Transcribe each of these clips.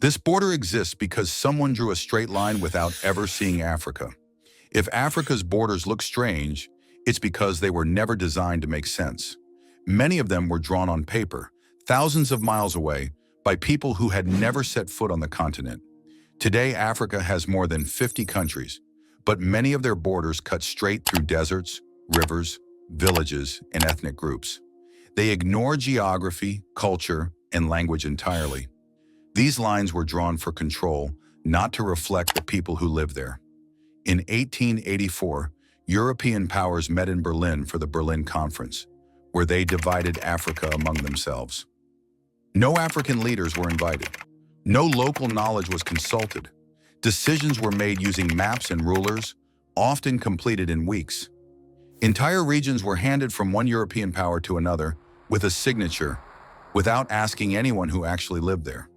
This border exists because someone drew a straight line without ever seeing Africa. If Africa's borders look strange, it's because they were never designed to make sense. Many of them were drawn on paper, thousands of miles away, by people who had never set foot on the continent. Today, Africa has more than 50 countries, but many of their borders cut straight through deserts, rivers, villages, and ethnic groups. They ignore geography, culture, and language entirely. These lines were drawn for control, not to reflect the people who live there. In 1884, European powers met in Berlin for the Berlin Conference, where they divided Africa among themselves. No African leaders were invited. No local knowledge was consulted. Decisions were made using maps and rulers, often completed in weeks. Entire regions were handed from one European power to another with a signature, without asking anyone who actually lived there.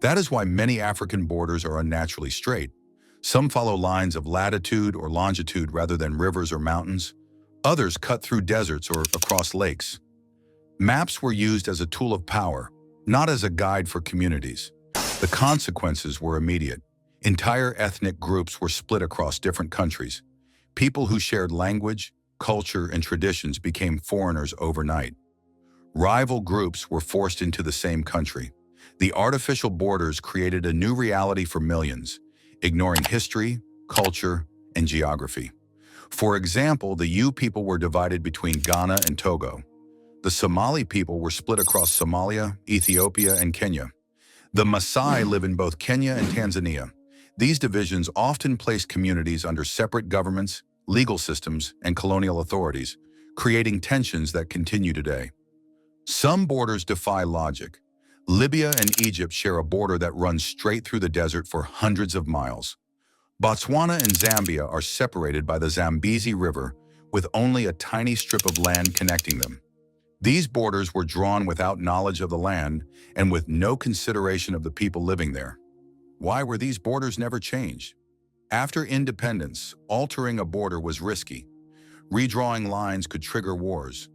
That is why many African borders are unnaturally straight. Some follow lines of latitude or longitude rather than rivers or mountains. Others cut through deserts or across lakes. Maps were used as a tool of power, not as a guide for communities. The consequences were immediate. Entire ethnic groups were split across different countries. People who shared language, culture, and traditions became foreigners overnight. Rival groups were forced into the same country. The artificial borders created a new reality for millions, ignoring history, culture, and geography. For example, the Yu people were divided between Ghana and Togo. The Somali people were split across Somalia, Ethiopia, and Kenya. The Maasai live in both Kenya and Tanzania. These divisions often placed communities under separate governments, legal systems, and colonial authorities, creating tensions that continue today. Some borders defy logic. Libya and Egypt share a border that runs straight through the desert for hundreds of miles. Botswana and Zambia are separated by the Zambezi River, with only a tiny strip of land connecting them. These borders were drawn without knowledge of the land and with no consideration of the people living there. Why were these borders never changed? After independence, altering a border was risky. Redrawing lines could trigger wars.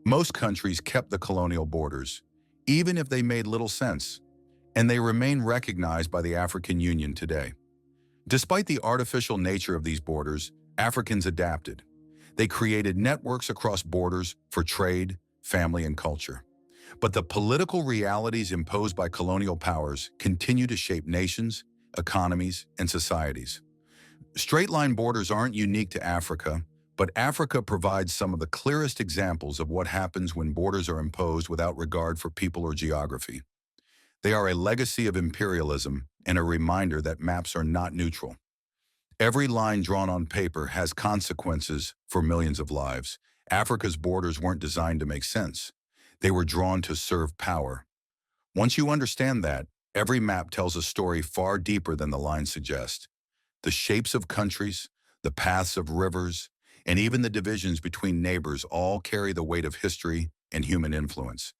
Most countries kept the colonial borders, even if they made little sense, and they remain recognized by the African Union today. Despite the artificial nature of these borders, Africans adapted. They created networks across borders for trade, family, and culture. But the political realities imposed by colonial powers continue to shape nations, economies, and societies. Straight-line borders aren't unique to Africa, but Africa provides some of the clearest examples of what happens when borders are imposed without regard for people or geography. They are a legacy of imperialism and a reminder that maps are not neutral. Every line drawn on paper has consequences for millions of lives. Africa's borders weren't designed to make sense. They were drawn to serve power. Once you understand that, every map tells a story far deeper than the lines suggest. The shapes of countries, the paths of rivers, and even the divisions between neighbors all carry the weight of history and human influence.